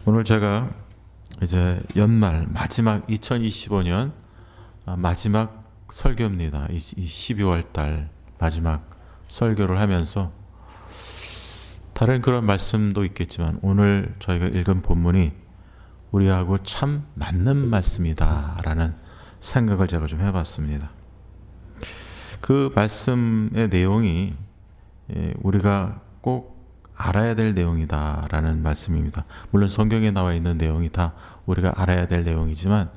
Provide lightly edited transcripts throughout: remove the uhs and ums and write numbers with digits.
오늘 제가 이제 연말 마지막 2025년 마지막 설교입니다. 이 12월 달 마지막 설교를 하면서 다른 그런 말씀도 있겠지만 오늘 저희가 읽은 본문이 우리하고 참 맞는 말씀이다라는 생각을 제가 좀 해봤습니다. 그 말씀의 내용이 우리가 꼭 알아야 될 내용이다라는 말씀입니다. 물론 성경에 나와 있는 내용이 다 우리가 알아야 될 내용이지만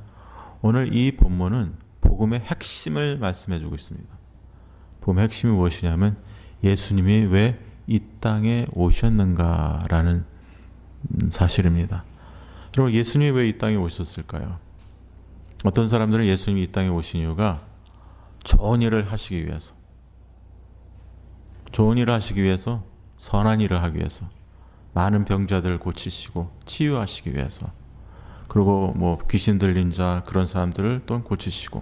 오늘 이 본문은 복음의 핵심을 말씀해 주고 있습니다. 복음의 핵심이 무엇이냐면 예수님이 왜 이 땅에 오셨는가라는 사실입니다. 여러분, 예수님이 왜 이 땅에 오셨을까요? 어떤 사람들은 예수님이 이 땅에 오신 이유가 좋은 일을 하시기 위해서, 좋은 일을 하시기 위해서, 선한 일을 하기 위해서, 많은 병자들을 고치시고 치유하시기 위해서, 그리고 뭐 귀신 들린 자 그런 사람들을 또한 고치시고,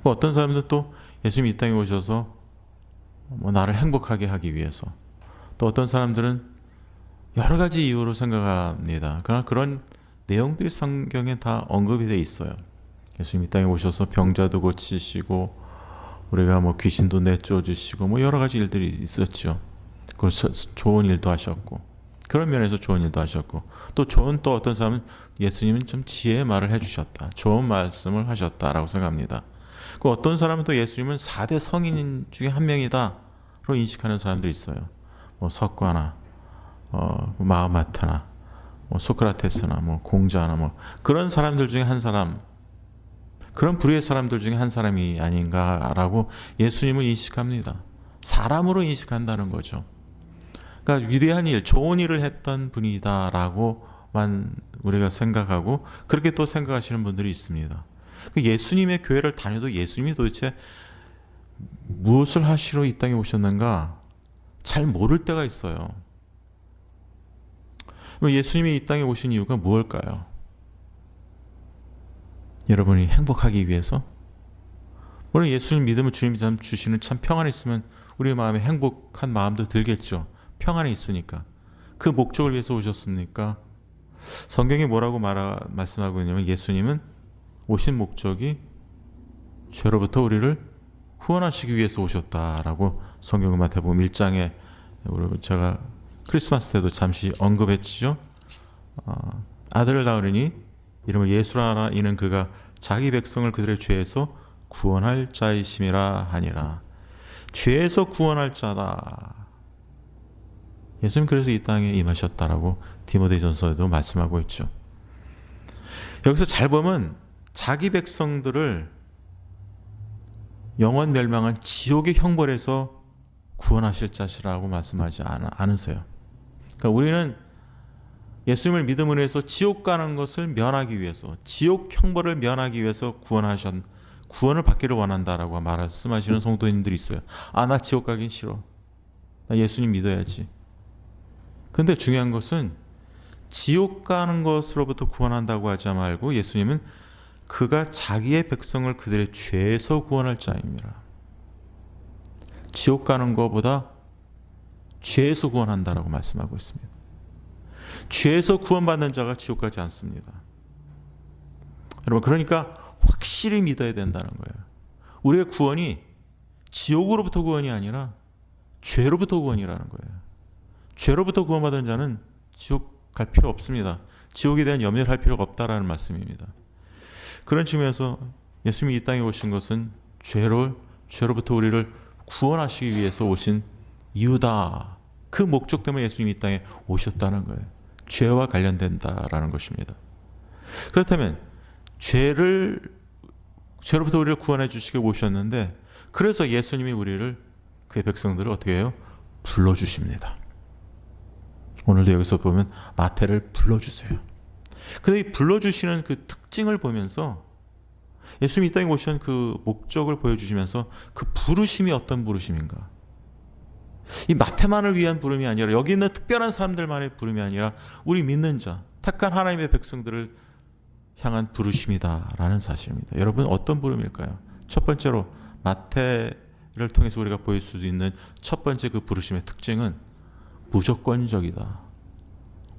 어떤 사람들은 또 예수님이 이 땅에 오셔서 나를 행복하게 하기 위해서, 또 어떤 사람들은 여러 가지 이유로 생각합니다. 그러나 그런 내용들이 성경에 다 언급이 되어 있어요. 예수님이 이 땅에 오셔서 병자도 고치시고 우리가 뭐 귀신도 내쫓아 주시고 뭐 여러 가지 일들이 있었죠. 그리고 좋은 일도 하셨고, 그런 면에서 좋은 일도 하셨고, 또 어떤 사람은 예수님은 좀 지혜의 말을 해주셨다, 좋은 말씀을 하셨다라고 생각합니다. 그 어떤 사람은 또 예수님은 4대 성인 중에 한 명이다로 인식하는 사람들이 있어요. 뭐 석가나 마하마타나 뭐 소크라테스나 뭐 공자나 뭐 그런 사람들 중에 한 사람, 그런 부류의 사람들 중에 한 사람이 아닌가라고 예수님은 인식합니다. 사람으로 인식한다는 거죠. 그러니까 위대한 일, 좋은 일을 했던 분이다라고만 우리가 생각하고 그렇게 또 생각하시는 분들이 있습니다. 예수님의 교회를 다녀도 예수님이 도대체 무엇을 하시러 이 땅에 오셨는가 잘 모를 때가 있어요. 예수님이 이 땅에 오신 이유가 무엇일까요? 여러분이 행복하기 위해서? 물론 예수님 믿으면 주님이 주시는 참 평안이 있으면 우리 마음에 행복한 마음도 들겠죠. 평안이 있으니까. 그 목적을 위해서 오셨습니까? 성경이 뭐라고 말씀하고 있냐면 예수님은 오신 목적이 죄로부터 우리를 후원하시기 위해서 오셨다라고 성경 마태복음 1장에 제가 크리스마스 때도 잠시 언급했죠. 아들을 낳으리니 이름을 예수라 하라. 이는 그가 자기 백성을 그들의 죄에서 구원할 자이심이라 하니라. 죄에서 구원할 자다. 예수님 그래서 이 땅에 임하셨다라고 디모데전서에도 말씀하고 있죠. 여기서 잘 보면 자기 백성들을 영원 멸망한 지옥의 형벌에서 구원하실 자시라고 말씀하지 않으세요. 그러니까 우리는 예수님을 믿음으로 해서 지옥 가는 것을 면하기 위해서, 지옥 형벌을 면하기 위해서 구원을 받기를 원한다라고 말씀하시는 성도님들이 있어요. 나 지옥 가긴 싫어. 나 예수님 믿어야지. 근데 중요한 것은 지옥 가는 것으로부터 구원한다고 하지 말고 예수님은 그가 자기의 백성을 그들의 죄에서 구원할 자입니다. 지옥 가는 것보다 죄에서 구원한다라고 말씀하고 있습니다. 죄에서 구원받는 자가 지옥 가지 않습니다. 여러분, 그러니까 확실히 믿어야 된다는 거예요. 우리의 구원이 지옥으로부터 구원이 아니라 죄로부터 구원이라는 거예요. 죄로부터 구원받은 자는 지옥 갈 필요 없습니다. 지옥에 대한 염려를 할 필요가 없다라는 말씀입니다. 그런 측면에서 예수님이 이 땅에 오신 것은 죄로부터 우리를 구원하시기 위해서 오신 이유다. 그 목적 때문에 예수님이 이 땅에 오셨다는 거예요. 죄와 관련된다라는 것입니다. 그렇다면 죄로부터 우리를 구원해 주시기 오셨는데, 그래서 예수님이 그의 백성들을 어떻게 해요? 불러주십니다. 오늘도 여기서 보면 마태를 불러주세요. 근데 이 불러주시는 그 특징을 보면서 예수님이 이 땅에 오신 그 목적을 보여주시면서 그 부르심이 어떤 부르심인가? 이 마태만을 위한 부름이 아니라, 여기 있는 특별한 사람들만의 부름이 아니라 우리 믿는 자, 택한 하나님의 백성들을 향한 부르심이다라는 사실입니다. 여러분, 어떤 부름일까요? 첫 번째로 마태를 통해서 우리가 보일 수 있는 첫 번째 그 부르심의 특징은 무조건적이다.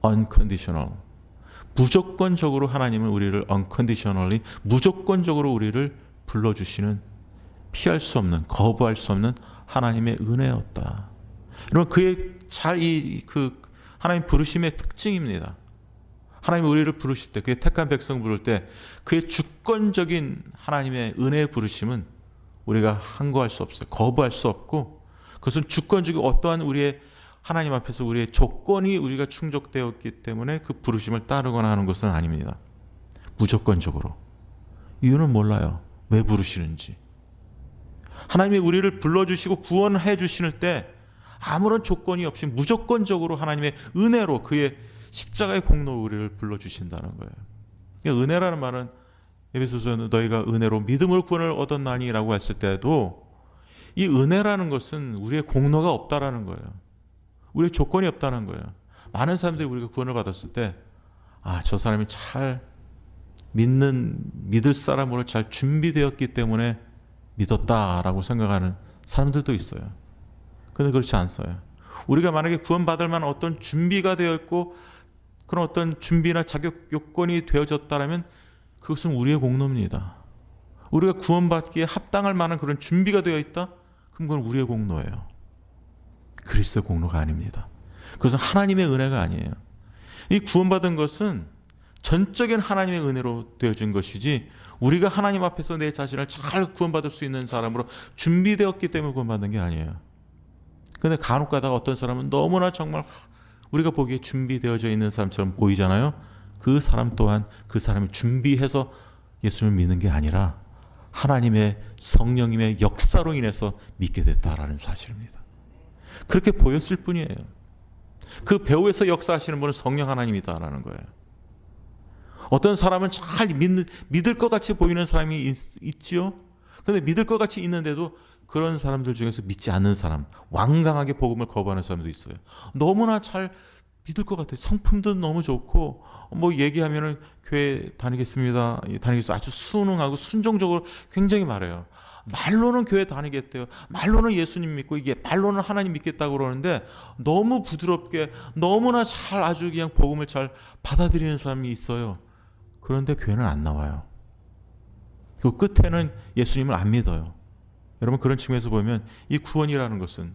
unconditional. 무조건적으로 하나님은 우리를 unconditionally, 무조건적으로 우리를 불러주시는, 피할 수 없는, 거부할 수 없는 하나님의 은혜였다. 여러분, 그의 하나님 부르심의 특징입니다. 하나님이 우리를 부르실 때, 그의 택한 백성 부를 때, 그의 주권적인 하나님의 은혜의 부르심은 우리가 항거할 수 없어요. 거부할 수 없고, 그것은 주권적인 어떠한 우리의 하나님 앞에서 우리의 조건이 우리가 충족되었기 때문에 그 부르심을 따르거나 하는 것은 아닙니다. 무조건적으로. 이유는 몰라요. 왜 부르시는지. 하나님이 우리를 불러주시고 구원해 주실 때 아무런 조건이 없이 무조건적으로 하나님의 은혜로 그의 십자가의 공로로 우리를 불러주신다는 거예요. 그러니까 은혜라는 말은 에베소서는 너희가 은혜로 믿음을 구원을 얻었나니 라고 했을 때도 이 은혜라는 것은 우리의 공로가 없다라는 거예요. 우리의 조건이 없다는 거예요. 많은 사람들이 우리가 구원을 받았을 때 저 사람이 잘 믿을 사람으로 잘 준비되었기 때문에 믿었다라고 생각하는 사람들도 있어요. 그런데 그렇지 않아요. 우리가 만약에 구원받을 만한 어떤 준비가 되어 있고 그런 어떤 준비나 자격 요건이 되어졌다면 그것은 우리의 공로입니다. 우리가 구원받기에 합당할 만한 그런 준비가 되어 있다? 그럼 그건 우리의 공로예요. 그리스도의 공로가 아닙니다. 그것은 하나님의 은혜가 아니에요. 이 구원받은 것은 전적인 하나님의 은혜로 되어진 것이지 우리가 하나님 앞에서 내 자신을 잘 구원받을 수 있는 사람으로 준비되었기 때문에 구원받는 게 아니에요. 그런데 간혹 가다가 어떤 사람은 너무나 정말 우리가 보기에 준비되어져 있는 사람처럼 보이잖아요. 그 사람 또한 그 사람이 준비해서 예수님을 믿는 게 아니라 하나님의 성령님의 역사로 인해서 믿게 됐다라는 사실입니다. 그렇게 보였을 뿐이에요. 그 배후에서 역사하시는 분은 성령 하나님이다라는 거예요. 어떤 사람은 잘 믿을 것 같이 보이는 사람이 있지요. 그런데 믿을 것 같이 있는데도 그런 사람들 중에서 믿지 않는 사람, 완강하게 복음을 거부하는 사람도 있어요. 너무나 잘 믿을 것 같아요. 성품도 너무 좋고 얘기하면은 교회 다니겠습니다. 다니겠어요. 아주 순응하고 순종적으로 굉장히 말해요. 말로는 교회 다니겠대요. 말로는 예수님 믿고 이게 말로는 하나님 믿겠다고 그러는데 너무 부드럽게 너무나 잘 아주 그냥 복음을 잘 받아들이는 사람이 있어요. 그런데 교회는 안 나와요. 그 끝에는 예수님을 안 믿어요. 여러분, 그런 측면에서 보면 이 구원이라는 것은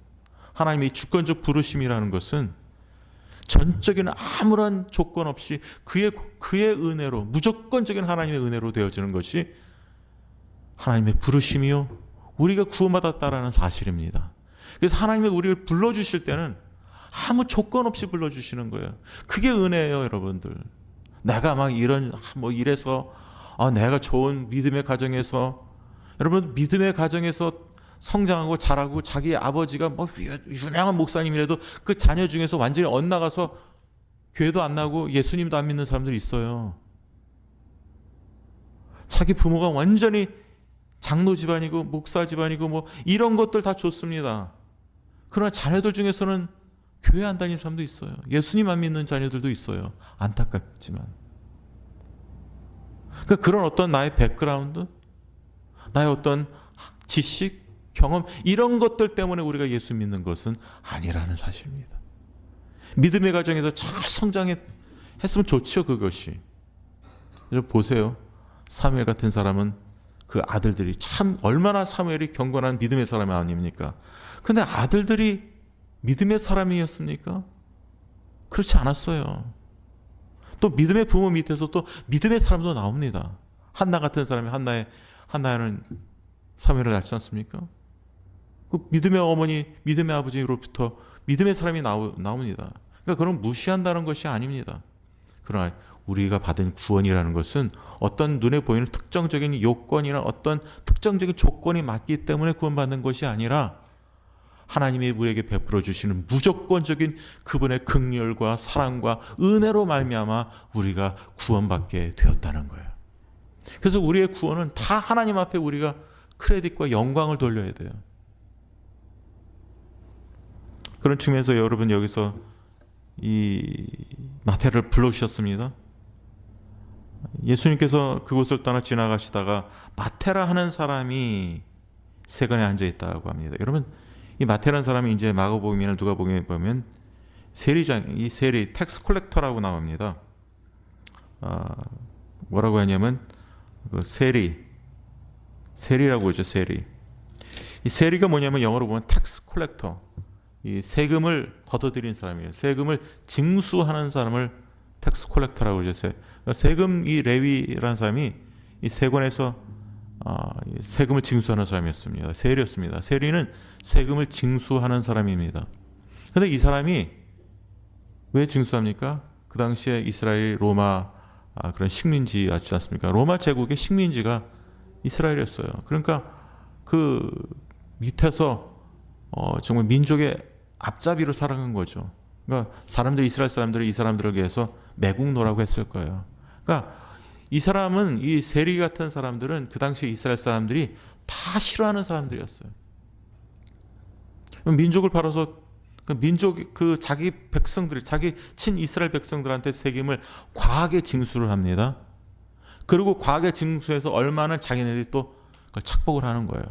하나님의 주권적 부르심이라는 것은 전적인 아무런 조건 없이 그의 은혜로, 무조건적인 하나님의 은혜로 되어지는 것이 하나님의 부르심이요 우리가 구원받았다라는 사실입니다. 그래서 하나님이 우리를 불러주실 때는 아무 조건 없이 불러주시는 거예요. 그게 은혜예요, 여러분들. 내가 막 이래서 내가 좋은 믿음의 가정에서, 여러분, 믿음의 가정에서 성장하고 자라고 자기 아버지가 유명한 목사님이라도 그 자녀 중에서 완전히 엇나가서 교회도 안 나고 예수님도 안 믿는 사람들이 있어요. 자기 부모가 완전히 장로 집안이고 목사 집안이고 이런 것들 다 좋습니다. 그러나 자녀들 중에서는 교회 안 다니는 사람도 있어요. 예수님 안 믿는 자녀들도 있어요. 안타깝지만. 그러니까 그런 어떤 나의 백그라운드, 나의 어떤 지식, 경험, 이런 것들 때문에 우리가 예수 믿는 것은 아니라는 사실입니다. 믿음의 과정에서 잘 성장했으면 좋죠, 그것이. 보세요. 사무엘 같은 사람은 그 아들들이 참 얼마나 사무엘이 경건한 믿음의 사람이 아닙니까? 근데 아들들이 믿음의 사람이었습니까? 그렇지 않았어요. 또 믿음의 부모 밑에서 또 믿음의 사람도 나옵니다. 한나 같은 사람이 한나는 사무엘을 낳지 않습니까? 그 믿음의 어머니, 믿음의 아버지로부터 믿음의 사람이 나옵니다. 그러니까 그건 무시한다는 것이 아닙니다. 그러나 우리가 받은 구원이라는 것은 어떤 눈에 보이는 특정적인 요건이나 어떤 특정적인 조건이 맞기 때문에 구원받는 것이 아니라 하나님이 우리에게 베풀어 주시는 무조건적인 그분의 긍휼과 사랑과 은혜로 말미암아 우리가 구원받게 되었다는 거예요. 그래서 우리의 구원은 다 하나님 앞에 우리가 크레딧과 영광을 돌려야 돼요. 그런 측면에서 여러분, 여기서 이 마태를 불러주셨습니다. 예수님께서 그곳을 떠나 지나가시다가 마태라 하는 사람이 세간에 앉아 있다고 합니다. 여러분, 이 마태라는 사람이 이제 마가복음이나 누가복음에 보면 세리장, 이 세리 텍스 콜렉터라고 나옵니다. 뭐라고 하냐면 그 세리라고 하죠. 세리. 이 세리가 뭐냐면 영어로 보면 텍스 콜렉터. 이 세금을 걷어들이는 사람이에요. 세금을 징수하는 사람을 텍스 콜렉터라고 그러죠. 그러니까 세금 이 레위라는 사람이 이 세관에서 세금을 징수하는 사람이었습니다. 세리였습니다. 세리는 세금을 징수하는 사람입니다. 그런데 이 사람이 왜 징수합니까? 그 당시에 이스라엘 로마 그런 식민지였지 않습니까? 로마 제국의 식민지가 이스라엘이었어요. 그러니까 그 밑에서 정말 민족의 앞잡이로 살아간 거죠. 그러니까 이스라엘 사람들이 이 사람들을 위해서 매국노라고 했을 거예요. 그러니까 이 사람은 이 세리 같은 사람들은 그 당시 이스라엘 사람들이 다 싫어하는 사람들이었어요. 민족을 팔아서 그 자기 백성들이 자기 친 이스라엘 백성들한테 세금을 과하게 징수를 합니다. 그리고 과하게 징수해서 얼마는 자기네들이 또 그걸 착복을 하는 거예요.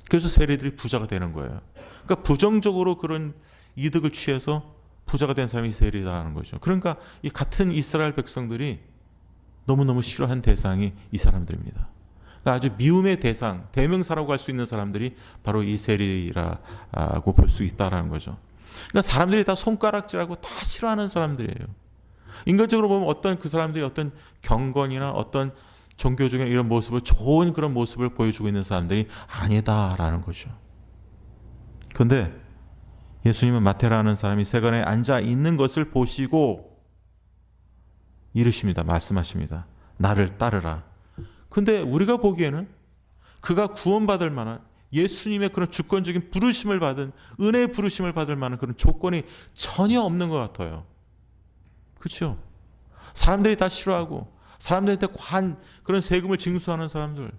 그래서 세리들이 부자가 되는 거예요. 그러니까 부정적으로 그런 이득을 취해서 부자가 된 사람이 세리다라는 거죠. 그러니까 이 같은 이스라엘 백성들이 너무너무 싫어한 대상이 이 사람들입니다. 그러니까 아주 미움의 대상, 대명사라고 할 수 있는 사람들이 바로 이 세리라고 볼 수 있다라는 거죠. 그러니까 사람들이 다 손가락질하고 다 싫어하는 사람들이에요. 인간적으로 보면 어떤 그 사람들이 어떤 경건이나 어떤 종교적인 이런 모습을 좋은 그런 모습을 보여주고 있는 사람들이 아니다라는 거죠. 그런데 예수님은 마태라는 사람이 세관에 앉아 있는 것을 보시고 이르십니다. 말씀하십니다. 나를 따르라. 근데 우리가 보기에는 그가 구원받을 만한 예수님의 그런 주권적인 부르심을 받은 은혜의 부르심을 받을 만한 그런 조건이 전혀 없는 것 같아요. 그렇죠? 사람들이 다 싫어하고 사람들한테 과한 그런 세금을 징수하는 사람들,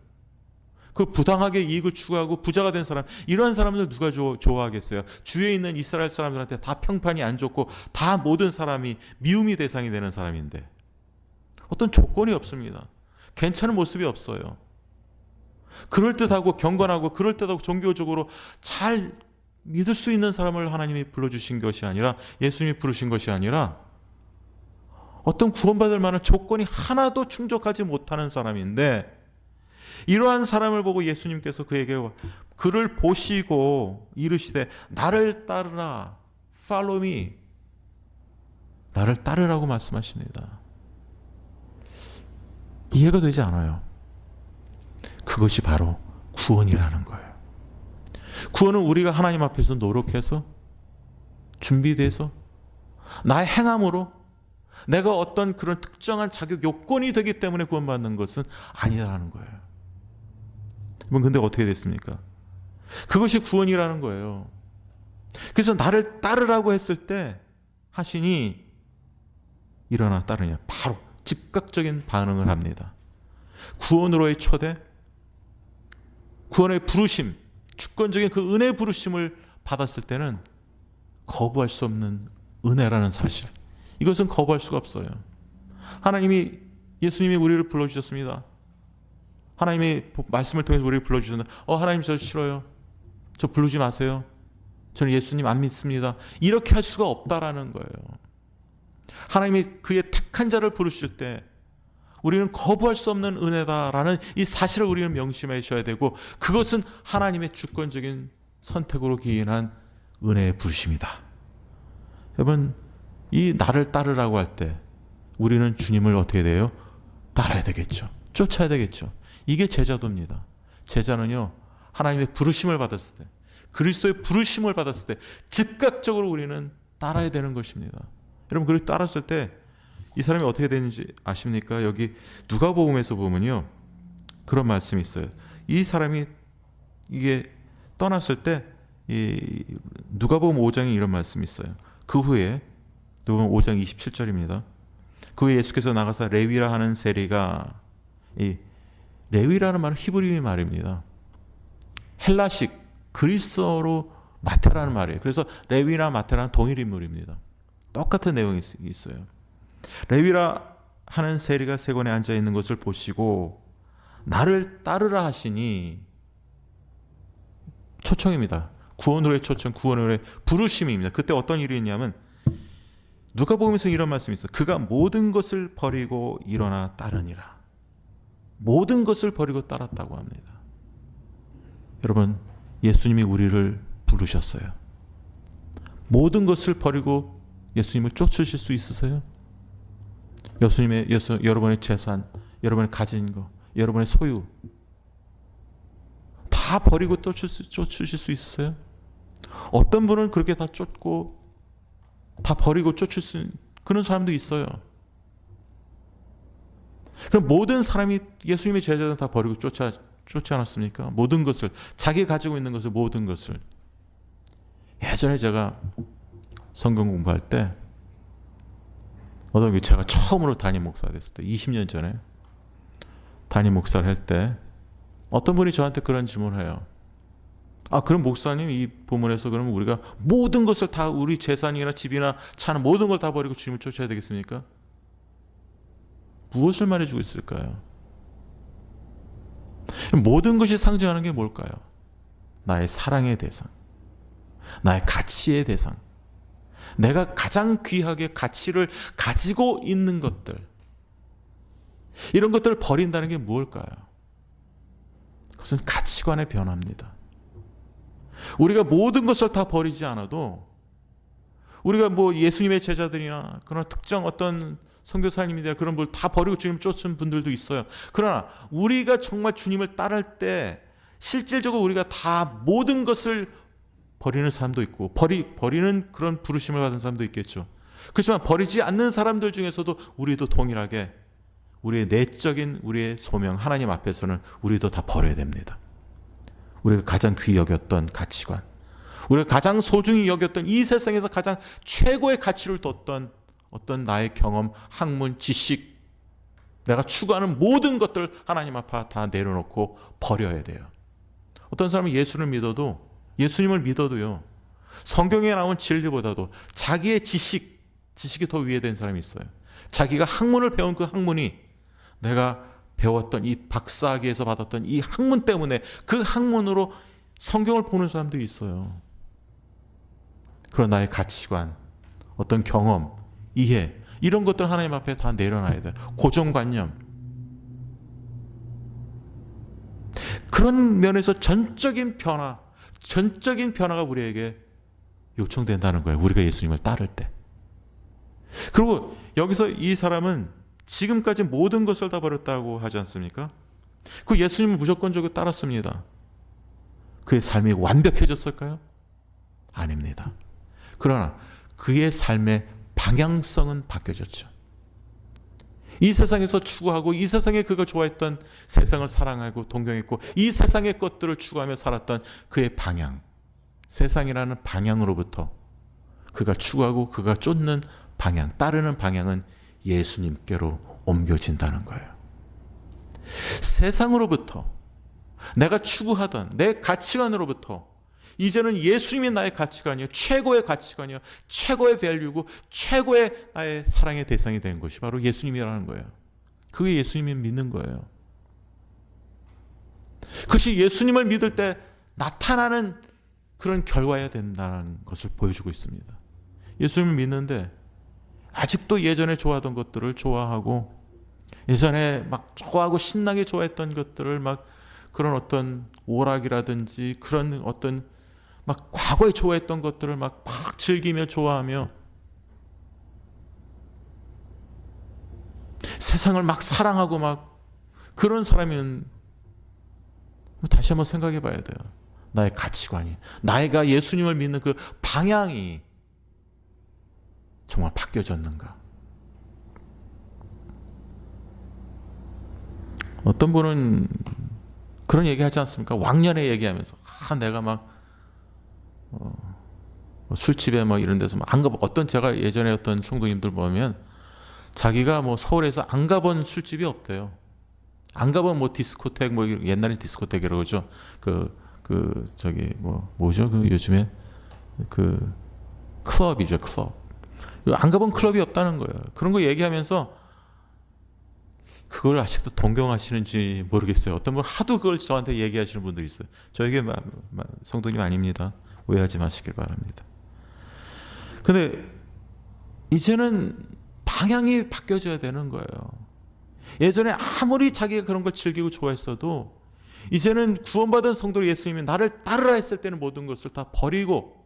그 부당하게 이익을 추구하고 부자가 된 사람, 이런 사람들 누가 좋아하겠어요? 주위에 있는 이스라엘 사람들한테 다 평판이 안 좋고 다 모든 사람이 미움의 대상이 되는 사람인데 어떤 조건이 없습니다. 괜찮은 모습이 없어요. 그럴듯하고 경건하고 그럴듯하고 종교적으로 잘 믿을 수 있는 사람을 하나님이 불러주신 것이 아니라, 예수님이 부르신 것이 아니라 어떤 구원받을 만한 조건이 하나도 충족하지 못하는 사람인데, 이러한 사람을 보고 예수님께서 그를 보시고 이르시되 나를 따르라, follow me, 나를 따르라고 말씀하십니다. 이해가 되지 않아요. 그것이 바로 구원이라는 거예요. 구원은 우리가 하나님 앞에서 노력해서 준비돼서 나의 행함으로 내가 어떤 그런 특정한 자격 요건이 되기 때문에 구원받는 것은 아니라는 거예요. 근데 어떻게 됐습니까? 그것이 구원이라는 거예요. 그래서 나를 따르라고 했을 때 하시니 일어나 따르냐, 바로 즉각적인 반응을 합니다. 구원으로의 초대, 구원의 부르심, 주권적인 그 은혜의 부르심을 받았을 때는 거부할 수 없는 은혜라는 사실, 이것은 거부할 수가 없어요. 예수님이 우리를 불러주셨습니다. 하나님이 말씀을 통해서 우리를 불러주셨는데 하나님 저 싫어요, 저 부르지 마세요, 저는 예수님 안 믿습니다, 이렇게 할 수가 없다라는 거예요. 하나님이 그의 택한 자를 부르실 때 우리는 거부할 수 없는 은혜다라는 이 사실을 우리는 명심하셔야 되고, 그것은 하나님의 주권적인 선택으로 기인한 은혜의 부르심이다. 여러분, 이 나를 따르라고 할 때 우리는 주님을 어떻게 돼요? 따라야 되겠죠. 쫓아야 되겠죠. 이게 제자도입니다. 제자는요, 하나님의 부르심을 받았을 때, 그리스도의 부르심을 받았을 때 즉각적으로 우리는 따라야 되는 것입니다. 여러분, 그렇게 따랐을 때 이 사람이 어떻게 되는지 아십니까? 여기 누가복음에서 보면요, 그런 말씀이 있어요. 이 사람이 이게 떠났을 때 이 누가복음 5장에 이런 말씀이 있어요. 그 후에 누가복음 5장 27절입니다. 그 후에 예수께서 나가사 레위라 하는 세리가, 이 레위라는 말은 히브리 말입니다. 헬라식 그리스어로 마테라는 말이에요. 그래서 레위나 마테라는 동일 인물입니다. 똑같은 내용이 있어요. 레위라 하는 세리가 세관에 앉아 있는 것을 보시고 나를 따르라 하시니, 초청입니다. 구원으로의 초청, 구원으로의 부르심입니다. 그때 어떤 일이 있냐면 누가복음에서 이런 말씀이 있어요. 그가 모든 것을 버리고 일어나 따르니라. 모든 것을 버리고 따랐다고 합니다. 여러분, 예수님이 우리를 부르셨어요. 모든 것을 버리고 예수님을 쫓으실 수 있으세요? 여러분의 재산, 여러분의 가진 거, 여러분의 소유 다 버리고 쫓으실 수 있으세요? 어떤 분은 그렇게 다 쫓고 다 버리고 쫓을 수 있는 그런 사람도 있어요. 그럼 모든 사람이 예수님의 제자들은 다 버리고 쫓지 않았습니까? 모든 것을, 자기 가지고 있는 것을, 모든 것을. 예전에 제가 성경 공부할 때 제가 처음으로 담임 목사가 됐을 때 20년 전에 담임 목사를 할 때 어떤 분이 저한테 그런 질문을 해요. 그럼 목사님, 이 본문에서 그러면 우리가 모든 것을 다, 우리 재산이나 집이나 차는 모든 걸 다 버리고 주님을 쫓아야 되겠습니까? 무엇을 말해주고 있을까요? 모든 것이 상징하는 게 뭘까요? 나의 사랑의 대상, 나의 가치의 대상, 내가 가장 귀하게 가치를 가지고 있는 것들, 이런 것들을 버린다는 게 무엇일까요? 그것은 가치관의 변화입니다. 우리가 모든 것을 다 버리지 않아도, 우리가 예수님의 제자들이나 그런 특정 어떤 선교사님이나 그런 걸 다 버리고 주님 쫓은 분들도 있어요. 그러나 우리가 정말 주님을 따를 때 실질적으로 우리가 다 모든 것을 버리는 사람도 있고 버리는 그런 부르심을 받은 사람도 있겠죠. 그렇지만 버리지 않는 사람들 중에서도 우리도 동일하게 우리의 내적인 우리의 소명, 하나님 앞에서는 우리도 다 버려야 됩니다. 우리가 가장 귀히 여겼던 가치관, 우리가 가장 소중히 여겼던 이 세상에서 가장 최고의 가치를 뒀던 어떤 나의 경험, 학문, 지식, 내가 추구하는 모든 것들 하나님 앞에 다 내려놓고 버려야 돼요. 어떤 사람은 예수님을 믿어도요, 성경에 나온 진리보다도 자기의 지식이 더 위에 된 사람이 있어요. 자기가 학문을 배운 그 학문이, 내가 배웠던 이 박사학위에서 받았던 이 학문 때문에 그 학문으로 성경을 보는 사람들이 있어요. 그런 나의 가치관, 어떤 경험, 이해, 이런 것들 하나님 앞에 다 내려놔야 돼요. 고정관념. 그런 면에서 전적인 변화가 우리에게 요청된다는 거예요. 우리가 예수님을 따를 때. 그리고 여기서 이 사람은 지금까지 모든 것을 다 버렸다고 하지 않습니까? 그 예수님을 무조건적으로 따랐습니다. 그의 삶이 완벽해졌을까요? 아닙니다. 그러나 그의 삶의 방향성은 바뀌어졌죠. 이 세상에서 추구하고 이 세상에 그가 좋아했던, 세상을 사랑하고 동경했고 이 세상의 것들을 추구하며 살았던 그의 방향, 세상이라는 방향으로부터 그가 추구하고 그가 쫓는 방향, 따르는 방향은 예수님께로 옮겨진다는 거예요. 세상으로부터, 내가 추구하던 내 가치관으로부터 이제는 예수님이 나의 가치관이요, 최고의 가치관이요, 최고의 밸류고 최고의 나의 사랑의 대상이 된 것이 바로 예수님이라는 거예요. 그게 예수님을 믿는 거예요. 그것이 예수님을 믿을 때 나타나는 그런 결과여야 된다는 것을 보여주고 있습니다. 예수님을 믿는데 아직도 예전에 좋아하던 것들을 좋아하고, 예전에 막 좋아하고 신나게 좋아했던 것들을 막 그런 어떤 오락이라든지 그런 어떤 막 과거에 좋아했던 것들을 막 즐기며 좋아하며 세상을 막 사랑하고 막 그런 사람은 다시 한번 생각해 봐야 돼요. 나의 가치관이, 나이가 예수님을 믿는 그 방향이 정말 바뀌어졌는가? 어떤 분은 그런 얘기 하지 않습니까? 왕년에 얘기하면서 내가 막 술집에 뭐 이런 데서 안 가보, 어떤 제가 예전에 어떤 성도님들 보면 자기가 서울에서 안 가본 술집이 없대요. 안 가본 디스코텍, 옛날에 디스코텍이라고 그러죠. 뭐죠? 요즘에 클럽이죠, 클럽. 안 가본 클럽이 없다는 거예요. 그런 거 얘기하면서 그걸 아직도 동경하시는지 모르겠어요. 어떤 분 하도 그걸 저한테 얘기하시는 분들이 있어요. 저에게 성도님 아닙니다. 오해하지 마시길 바랍니다. 근데 이제는 방향이 바뀌어져야 되는 거예요. 예전에 아무리 자기가 그런 걸 즐기고 좋아했어도 이제는 구원받은 성도로 예수님이 나를 따르라 했을 때는 모든 것을 다 버리고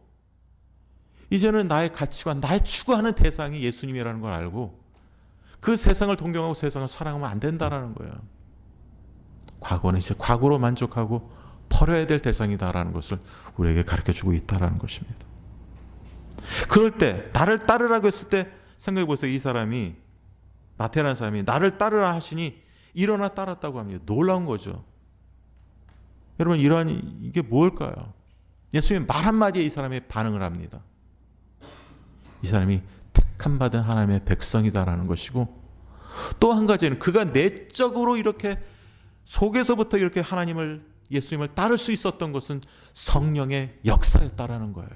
이제는 나의 가치관, 나의 추구하는 대상이 예수님이라는 걸 알고 그 세상을 동경하고 세상을 사랑하면 안 된다라는 거예요. 과거는 이제 과거로 만족하고 버려야 될 대상이다라는 것을 우리에게 가르쳐주고 있다라는 것입니다. 그럴 때 나를 따르라고 했을 때 생각해 보세요. 이 사람이 마태라는 사람이 나를 따르라 하시니 일어나 따랐다고 합니다. 놀라운 거죠. 여러분 이게 뭘까요? 예수님의 말 한마디에 이 사람이 반응을 합니다. 이 사람이 택함 받은 하나님의 백성이다라는 것이고 또 한 가지는 그가 내적으로 이렇게 속에서부터 이렇게 예수님을 따를 수 있었던 것은 성령의 역사였다라는 거예요.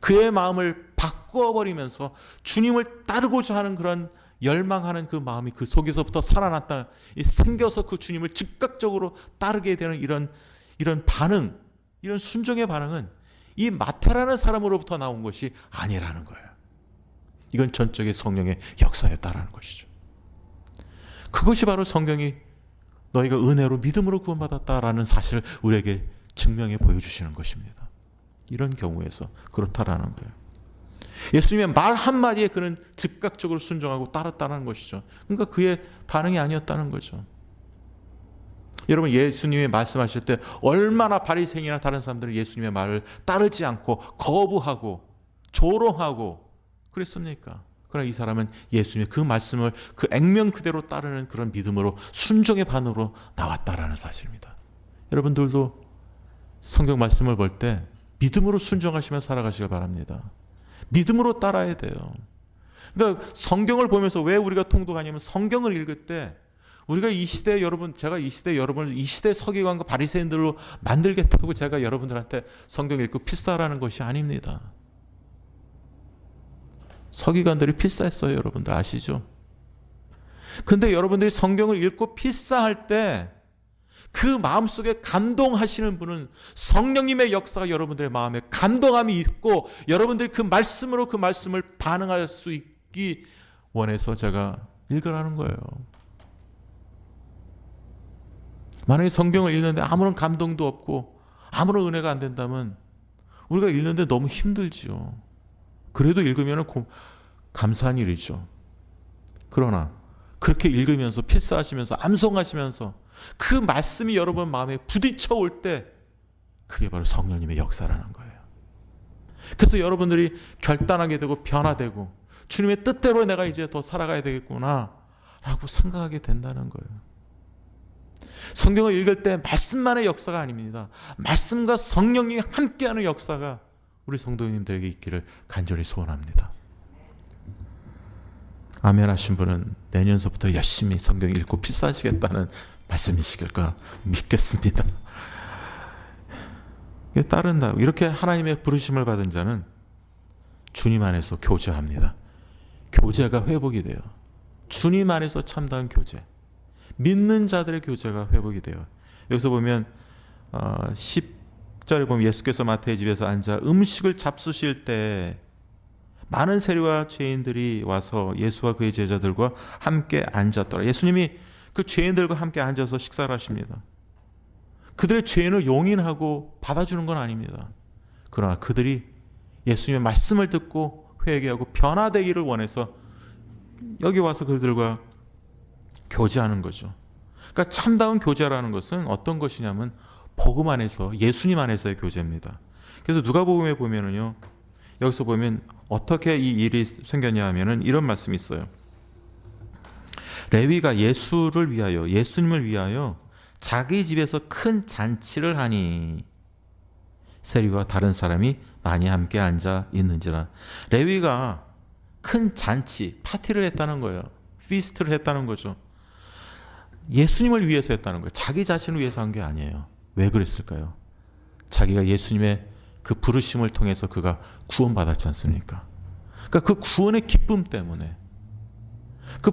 그의 마음을 바꾸어버리면서 주님을 따르고자 하는 그런 열망하는 그 마음이 그 속에서부터 살아났다. 생겨서 그 주님을 즉각적으로 따르게 되는 이런 반응, 이런 순종의 반응은 이 마태라는 사람으로부터 나온 것이 아니라는 거예요. 이건 전적인 성령의 역사였다라는 것이죠. 그것이 바로 성경이 너희가 은혜로 믿음으로 구원받았다라는 사실을 우리에게 증명해 보여주시는 것입니다. 이런 경우에서 그렇다라는 거예요. 예수님의 말 한마디에 그는 즉각적으로 순종하고 따랐다는 것이죠. 그러니까 그의 반응이 아니었다는 거죠. 여러분 예수님이 말씀하실 때 얼마나 바리새인이나 다른 사람들은 예수님의 말을 따르지 않고 거부하고 조롱하고 그랬습니까? 그러나 이 사람은 예수님의 그 말씀을 그 액면 그대로 따르는 그런 믿음으로 순종의 반응으로 나왔다라는 사실입니다. 여러분들도 성경 말씀을 볼 때 믿음으로 순종하시며 살아가시길 바랍니다. 믿음으로 따라야 돼요. 그러니까 성경을 보면서 왜 우리가 통독하냐면 성경을 읽을 때 우리가 이 시대 여러분, 제가 이 시대 여러분을 이 시대 서기관과 바리새인들로 만들겠다고 제가 여러분들한테 성경 읽고 필사하라는 것이 아닙니다. 서기관들이 필사했어요. 여러분들 아시죠? 근데 여러분들이 성경을 읽고 필사할 때 그 마음속에 감동하시는 분은 성령님의 역사가 여러분들의 마음에 감동함이 있고 여러분들이 그 말씀으로 그 말씀을 반응할 수 있기 원해서 제가 읽으라는 거예요. 만약에 성경을 읽는데 아무런 감동도 없고 아무런 은혜가 안 된다면 우리가 읽는데 너무 힘들지요. 그래도 읽으면 감사한 일이죠. 그러나 그렇게 읽으면서 필사하시면서 암송하시면서 그 말씀이 여러분 마음에 부딪혀 올 때 그게 바로 성령님의 역사라는 거예요. 그래서 여러분들이 결단하게 되고 변화되고 주님의 뜻대로 내가 이제 더 살아가야 되겠구나 라고 생각하게 된다는 거예요. 성경을 읽을 때 말씀만의 역사가 아닙니다. 말씀과 성령이 함께하는 역사가 우리 성도님들에게 있기를 간절히 소원합니다. 아멘 하신 분은 내년서부터 열심히 성경 읽고 필사하시겠다는 말씀이시길까 믿겠습니다. 따른다. 이렇게 하나님의 부르심을 받은 자는 주님 안에서 교제합니다. 교제가 회복이 돼요. 주님 안에서 참다운 교제. 믿는 자들의 교제가 회복이 돼요. 여기서 보면 10절에 보면 예수께서 마태의 집에서 앉아 음식을 잡수실 때 많은 세리와 죄인들이 와서 예수와 그의 제자들과 함께 앉았더라. 예수님이 그 죄인들과 함께 앉아서 식사를 하십니다. 그들의 죄인을 용인하고 받아주는 건 아닙니다. 그러나 그들이 예수님의 말씀을 듣고 회개하고 변화되기를 원해서 여기 와서 그들과 교제하는 거죠. 그러니까 참다운 교제라는 것은 어떤 것이냐면 복음 안에서 예수님 안에서의 교제입니다. 그래서 누가복음에 보면은요. 여기서 보면 어떻게 이 일이 생겼냐 하면은 이런 말씀이 있어요. 레위가 예수님을 위하여 자기 집에서 큰 잔치를 하니 세리와 다른 사람이 많이 함께 앉아 있는지라. 레위가 큰 잔치, 파티를 했다는 거예요. 피스트를 했다는 거죠. 예수님을 위해서 했다는 거예요. 자기 자신을 위해서 한 게 아니에요. 왜 그랬을까요? 자기가 예수님의 그 부르심을 통해서 그가 구원받았지 않습니까? 그러니까 그 구원의 기쁨 때문에 그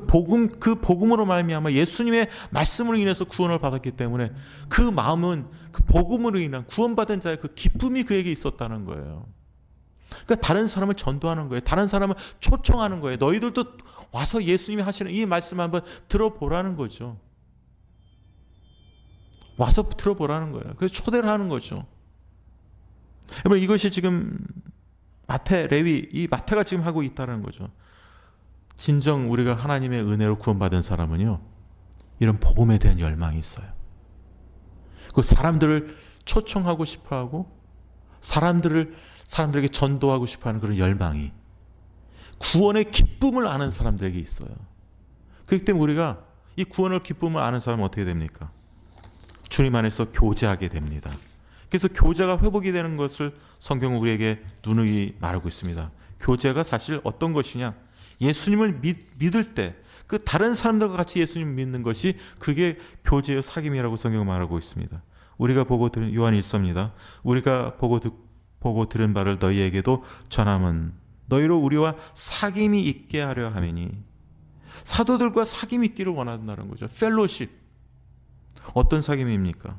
복음으로 말미암아 예수님의 말씀으로 인해서 구원을 받았기 때문에 그 마음은 그 복음으로 인한 구원받은 자의 그 기쁨이 그에게 있었다는 거예요. 그러니까 다른 사람을 전도하는 거예요. 다른 사람을 초청하는 거예요. 너희들도 와서 예수님이 하시는 이 말씀 한번 들어보라는 거죠. 와서 들어보라는 거예요. 그래서 초대를 하는 거죠. 여러분, 이것이 지금 마태, 레위, 이 마태가 지금 하고 있다는 거죠. 진정 우리가 하나님의 은혜로 구원받은 사람은요, 이런 복음에 대한 열망이 있어요. 그 사람들을 초청하고 싶어하고 사람들에게 전도하고 싶어하는 그런 열망이, 구원의 기쁨을 아는 사람들에게 있어요. 그렇기 때문에 우리가 이 구원의 기쁨을 아는 사람은 어떻게 됩니까? 주님 안에서 교제하게 됩니다. 그래서 교제가 회복이 되는 것을 성경은 우리에게 누누이 말하고 있습니다. 교제가 사실 어떤 것이냐? 예수님을 믿을 때 그 다른 사람들과 같이 예수님을 믿는 것이 그게 교제의 사귐이라고 성경은 말하고 있습니다. 우리가 보고 들은 요한 1서입니다. 우리가 보고 들은 바를 너희에게도 전함은 너희로 우리와 사귐이 있게 하려 함이니, 사도들과 사귐이 있기를 원한다는 거죠. 펠로십. 어떤 사귐입니까?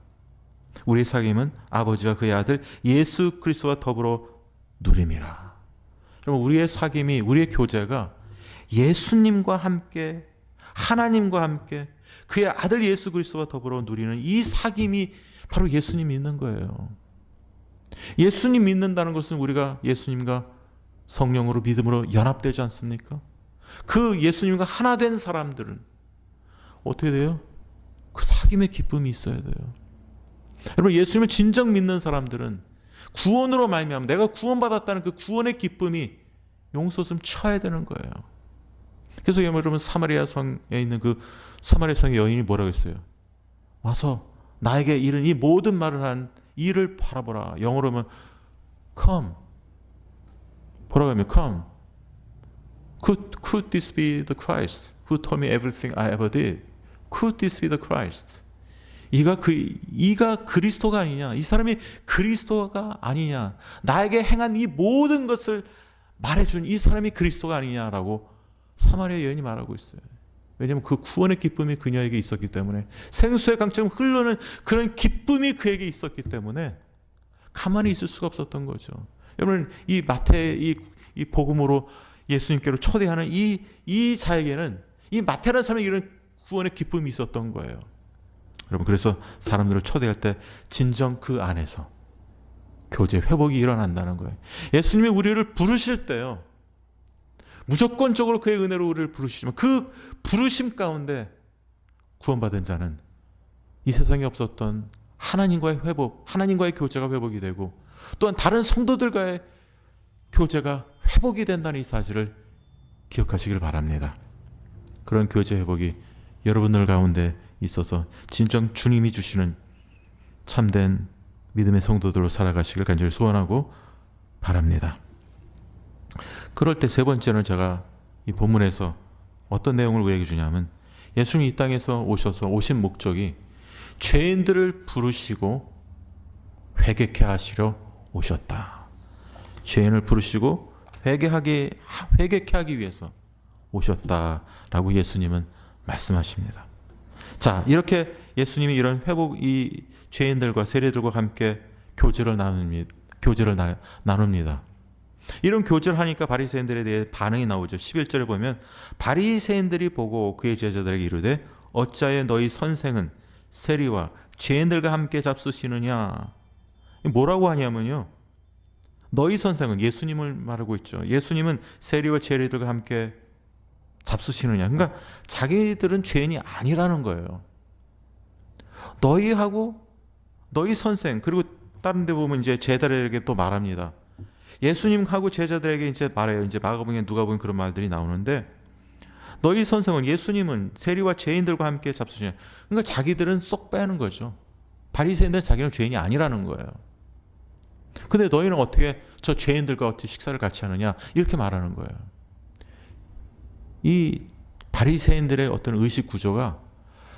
우리의 사귐은 아버지와 그의 아들 예수 그리스도와 더불어 누림이라. 여러분, 우리의 사귐이, 우리의 교제가 예수님과 함께, 하나님과 함께, 그의 아들 예수 그리스도와 더불어 누리는 이 사귐이 바로 예수님 믿는 거예요. 예수님 믿는다는 것은 우리가 예수님과 성령으로 믿음으로 연합되지 않습니까? 그 예수님과 하나 된 사람들은 어떻게 돼요? 그 사귐의 기쁨이 있어야 돼요. 여러분, 예수님을 진정 믿는 사람들은 구원으로 말미암아 내가 구원받았다는 그 구원의 기쁨이 용서씀 쳐야 되는 거예요. 그래서 여러분, 사마리아 성에 있는 그 사마리아 성의 여인이 뭐라고 했어요? 와서 나에게 이른 이 모든 말을 한 이를 바라보라. 영어로 하면 come. 뭐라고 하면 come. Could this be the Christ who told me everything I ever did? Could this be the Christ? 이가 그리스도가 아니냐? 이 사람이 그리스도가 아니냐? 나에게 행한 이 모든 것을 말해준 이 사람이 그리스도가 아니냐라고 사마리아 여인이 말하고 있어요. 왜냐하면 그 구원의 기쁨이 그녀에게 있었기 때문에, 생수의 강처럼 흐르는 그런 기쁨이 그에게 있었기 때문에 가만히 있을 수가 없었던 거죠. 여러분, 이 마태의 이 복음으로 예수님께로 초대하는 이 자에게는, 이 마태라는 사람이 이런 구원의 기쁨이 있었던 거예요. 여러분, 그래서 사람들을 초대할 때 진정 그 안에서 교제 회복이 일어난다는 거예요. 예수님이 우리를 부르실 때요, 무조건적으로 그의 은혜로 우리를 부르시지만 그 부르심 가운데 구원받은 자는 이 세상에 없었던 하나님과의 회복, 하나님과의 교제가 회복이 되고, 또한 다른 성도들과의 교제가 회복이 된다는 이 사실을 기억하시길 바랍니다. 그런 교제 회복이 여러분들 가운데 있어서 진정 주님이 주시는 참된 믿음의 성도들로 살아가시길 간절히 소원하고 바랍니다. 그럴 때 세 번째는 제가 이 본문에서 어떤 내용을 우리에게 주냐면, 예수님이 이 땅에서 오신 목적이 죄인들을 부르시고 회개케 하시려 오셨다. 죄인을 부르시고 회개케 하기 위해서 오셨다라고 예수님은 말씀하십니다. 자, 이렇게 예수님이 이런 회복, 이 죄인들과 세리들과 함께 교제를 나눕니다. 이런 교제를 하니까 바리새인들에 대해 반응이 나오죠. 11절에 보면 바리새인들이 보고 그의 제자들에게 이르되 어찌하여 너희 선생은 세리와 죄인들과 함께 잡수시느냐. 뭐라고 하냐면요, 너희 선생은 예수님을 말하고 있죠. 예수님은 세리와 죄인들과 함께 잡수시느냐. 그러니까 자기들은 죄인이 아니라는 거예요. 너희하고 너희 선생, 그리고 다른 데 보면 이제 제자들에게 또 말합니다. 예수님하고 제자들에게 이제 말해요. 이제 마가복음에 누가복음에 그런 말들이 나오는데, 너희 선생은, 예수님은 세리와 죄인들과 함께 잡수시냐. 그러니까 자기들은 쏙 빼는 거죠. 바리새인들은 자기는 죄인이 아니라는 거예요. 근데 너희는 어떻게 저 죄인들과 어떻게 식사를 같이 하느냐, 이렇게 말하는 거예요. 이 바리새인들의 어떤 의식 구조가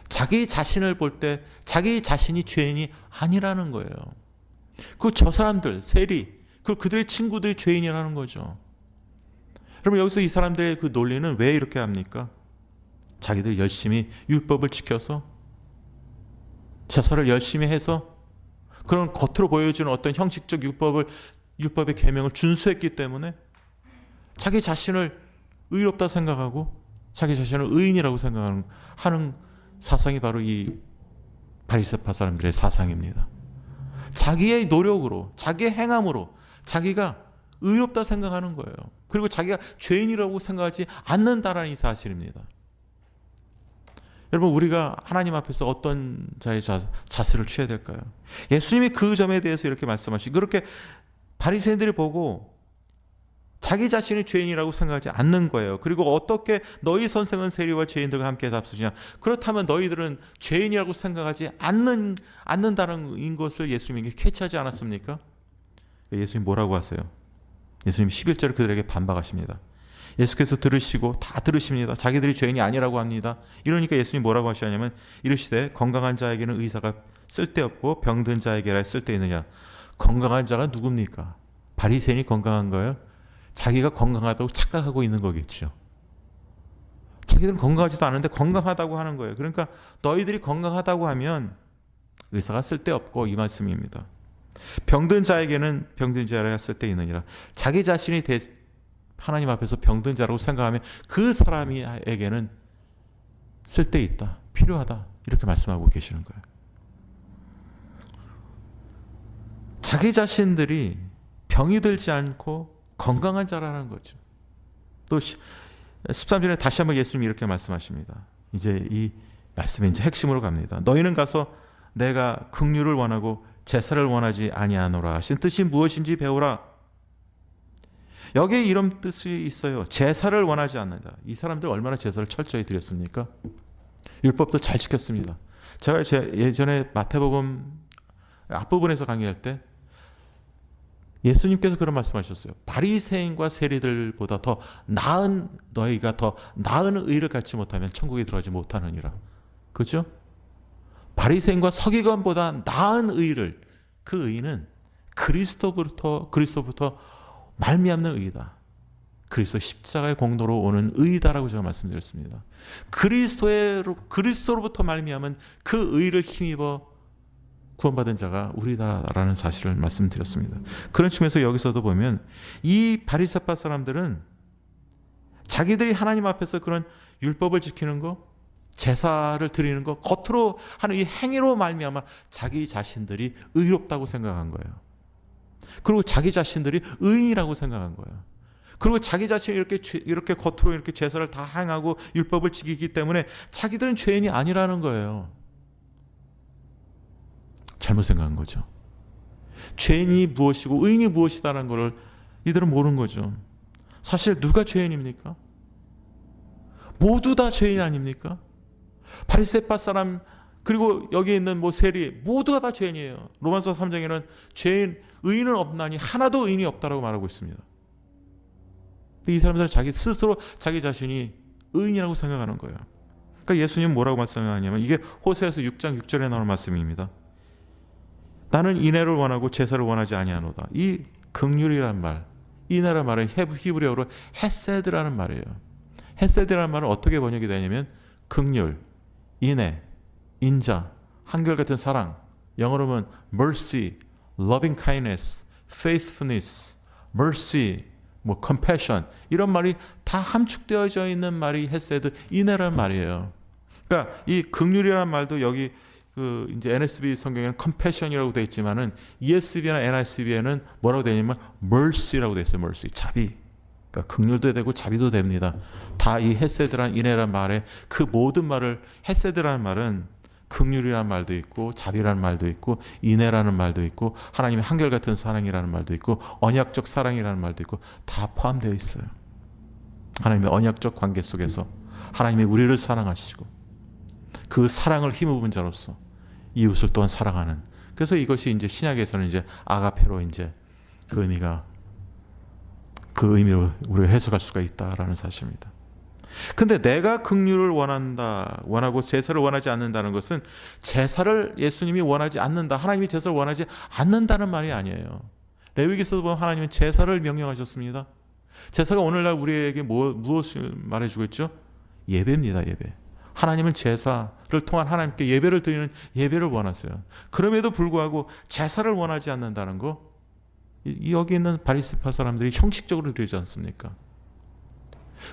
자기 자신을 볼 때 자기 자신이 죄인이 아니라는 거예요. 저 사람들, 세리, 그들의 친구들이 죄인이라는 거죠. 여러분, 여기서 이 사람들의 그 논리는 왜 이렇게 합니까? 자기들 열심히 율법을 지켜서, 제사를 열심히 해서, 그런 겉으로 보여주는 어떤 형식적 율법을 율법의 계명을 준수했기 때문에 자기 자신을 의롭다 생각하고 자기 자신을 의인이라고 생각하는 사상이 바로 이 바리새파 사람들의 사상입니다. 자기의 노력으로, 자기의 행함으로 자기가 의롭다 생각하는 거예요. 그리고 자기가 죄인이라고 생각하지 않는다라는 이 사실입니다. 여러분, 우리가 하나님 앞에서 어떤 자의 자세를 취해야 될까요? 예수님이 그 점에 대해서 이렇게 말씀하시고, 그렇게 바리새인들이 보고 자기 자신이 죄인이라고 생각하지 않는 거예요. 그리고 어떻게 너희 선생은 세리와 죄인들과 함께 잡수시냐? 그렇다면 너희들은 죄인이라고 생각하지 않는다는 것을 예수님에게 캐치하지 않았습니까? 예수님 뭐라고 하세요? 예수님 11절에 그들에게 반박하십니다. 예수께서 들으시고 다 들으십니다. 자기들이 죄인이 아니라고 합니다. 이러니까 예수님 뭐라고 하시냐면 이르시되 건강한 자에게는 의사가 쓸데없고 병든 자에게라 쓸데있느냐. 건강한 자가 누굽니까? 바리새인이 건강한 거예요? 자기가 건강하다고 착각하고 있는 거겠죠. 자기들은 건강하지도 않은데 건강하다고 하는 거예요. 그러니까 너희들이 건강하다고 하면 의사가 쓸데없고 이 말씀입니다. 병든 자에게는 병든 자라 쓸데있느니라. 자기 자신이 하나님 앞에서 병든 자라고 생각하면 그 사람에게는 쓸데있다, 필요하다 이렇게 말씀하고 계시는 거예요. 자기 자신들이 병이 들지 않고 건강한 자라는 거죠. 또 13절에 다시 한번 예수님이 이렇게 말씀하십니다. 이제 이 말씀의 이제 핵심으로 갑니다. 너희는 가서 내가 긍휼을 원하고 제사를 원하지 아니하노라 하신 뜻이 무엇인지 배우라. 여기에 이런 뜻이 있어요. 제사를 원하지 않는다. 이 사람들 얼마나 제사를 철저히 드렸습니까? 율법도 잘 지켰습니다. 제가 예전에 마태복음 앞부분에서 강의할 때 예수님께서 그런 말씀하셨어요. 바리새인과 세리들보다 더 나은 너희가 더 나은 의를 갖지 못하면 천국에 들어가지 못하느니라. 그죠? 바리새인과 서기관보다 나은 의를, 그 의는 그리스도부터 말미암는 의다. 그리스도 십자가의 공로로 오는 의다라고 제가 말씀드렸습니다. 그리스도로부터 말미암은 그 의를 힘입어 구원받은 자가 우리다라는 사실을 말씀드렸습니다. 그런 측면에서 여기서도 보면 이 바리새파 사람들은 자기들이 하나님 앞에서 그런 율법을 지키는 거, 제사를 드리는 거, 겉으로 하는 이 행위로 말미암아 자기 자신들이 의롭다고 생각한 거예요. 그리고 자기 자신들이 의인이라고 생각한 거예요. 그리고 자기 자신이 이렇게 겉으로 이렇게 제사를 다 행하고 율법을 지키기 때문에 자기들은 죄인이 아니라는 거예요. 잘못 생각한 거죠. 죄인이 무엇이고 의인이 무엇이다라는 것을 이들은 모르는 거죠. 사실 누가 죄인입니까? 모두 다 죄인 아닙니까? 바리새파 사람 그리고 여기 있는 세리 모두가 다 죄인이에요. 로마서 3장에는 의인은 없나니 하나도 의인이 없다라고 말하고 있습니다. 근데 이 사람들은 자기 스스로 자기 자신이 의인이라고 생각하는 거예요. 그러니까 예수님은 뭐라고 말씀하냐면 이게 호세아서 6장 6절에 나오는 말씀입니다. 나는 인애를 원하고 제사를 원하지 아니하노다. 이 긍휼이란 말, 인애란 말은 히브리어로 헤세드라는 말이에요. 헤세드라는 말은 어떻게 번역이 되냐면 긍휼, 인애, 인자, 한결같은 사랑, 영어로 하면 mercy, loving kindness, faithfulness, mercy, compassion 이런 말이 다 함축되어져 있는 말이 헤세드, 인애라는 말이에요. 그러니까 이 긍휼이라는 말도 여기 이제 NSB 성경에는 compassion이라고 되어 있지만은 ESV나 NICB에는 뭐라고 되어 있냐면 mercy라고 되어 있어요. mercy, 자비. 그러니까 긍휼도 되고 자비도 됩니다. 다 이 헤세드란 인애란 말에 그 모든 말을 헤세드라는 말은 긍휼이라는 말도 있고 자비라는 말도 있고 인애라는 말도 있고 하나님의 한결같은 사랑이라는 말도 있고 언약적 사랑이라는 말도 있고 다 포함되어 있어요. 하나님의 언약적 관계 속에서 하나님이 우리를 사랑하시고 그 사랑을 힘입은 자로서 이웃을 또한 사랑하는. 그래서 이것이 이제 신약에서는 이제 아가페로 이제 그 의미로 우리가 해석할 수가 있다라는 사실입니다. 근데 내가 긍휼을 원하고 제사를 원하지 않는다는 것은 제사를 예수님이 원하지 않는다, 하나님이 제사를 원하지 않는다는 말이 아니에요. 레위기서도 보면 하나님은 제사를 명령하셨습니다. 제사가 오늘날 우리에게 무엇을 말해주고 있죠? 예배입니다. 예배. 하나님은 제사를 통한 하나님께 예배를 드리는 예배를 원하세요. 그럼에도 불구하고 제사를 원하지 않는다는 거, 여기 있는 바리새파 사람들이 형식적으로 드리지 않습니까?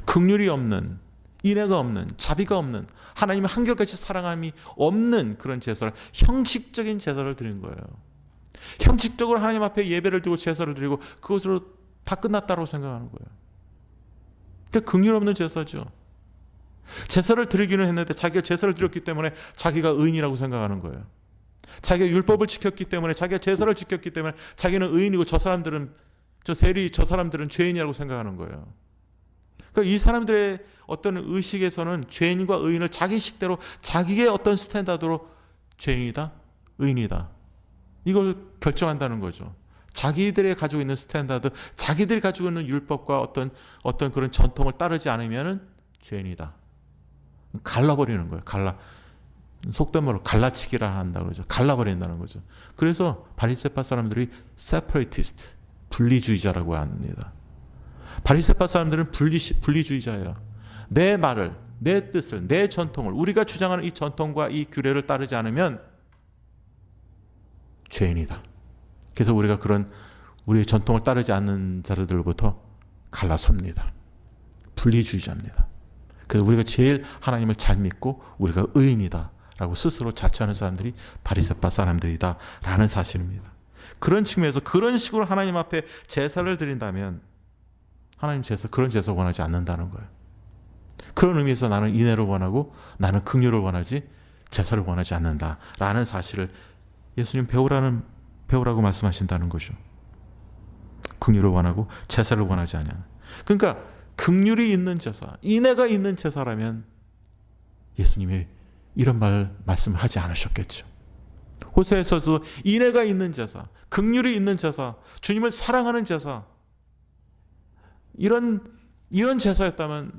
긍휼이 없는, 인애가 없는, 자비가 없는, 하나님을 한결같이 사랑함이 없는 그런 제사를, 형식적인 제사를 드린 거예요. 형식적으로 하나님 앞에 예배를 드리고 제사를 드리고 그것으로 다 끝났다고 생각하는 거예요. 그러니까 긍휼 없는 제사죠. 제사를 드리기는 했는데 자기가 제사를 드렸기 때문에 자기가 의인이라고 생각하는 거예요. 자기가 율법을 지켰기 때문에, 자기가 제사를 지켰기 때문에 자기는 의인이고 저 사람들은 죄인이라고 생각하는 거예요. 그러니까 이 사람들의 어떤 의식에서는 죄인과 의인을 자기 식대로, 자기의 어떤 스탠다드로 죄인이다, 의인이다, 이걸 결정한다는 거죠. 자기들이 가지고 있는 스탠다드, 자기들이 가지고 있는 율법과 어떤 그런 전통을 따르지 않으면 죄인이다. 갈라버리는 거예요. 속된 말로 갈라치기라 한다고 그러죠. 갈라버린다는 거죠. 그래서 바리새파 사람들이 세퍼레이티스트, 분리주의자라고 합니다. 바리새파 사람들은 분리주의자예요. 내 말을, 내 뜻을, 내 전통을, 우리가 주장하는 이 전통과 이 규례를 따르지 않으면 죄인이다. 그래서 우리가 그런 우리의 전통을 따르지 않는 자들로부터 갈라섭니다. 분리주의자입니다. 그래서 우리가 제일 하나님을 잘 믿고 우리가 의인이다 라고 스스로 자처하는 사람들이 바리새파 사람들이다 라는 사실입니다. 그런 측면에서 그런 식으로 하나님 앞에 제사를 드린다면 하나님 그런 제사 원하지 않는다는 거예요. 그런 의미에서 나는 인애를 원하고 나는 긍휼을 원하지 제사를 원하지 않는다 라는 사실을 예수님 배우라고 말씀하신다는 거죠. 긍휼을 원하고 제사를 원하지 않냐. 그러니까 긍휼이 있는 제사, 인애가 있는 제사라면 예수님이 이런 말씀을 하지 않으셨겠죠. 호세아서도 인애가 있는 제사, 긍휼이 있는 제사, 주님을 사랑하는 제사, 이런 제사였다면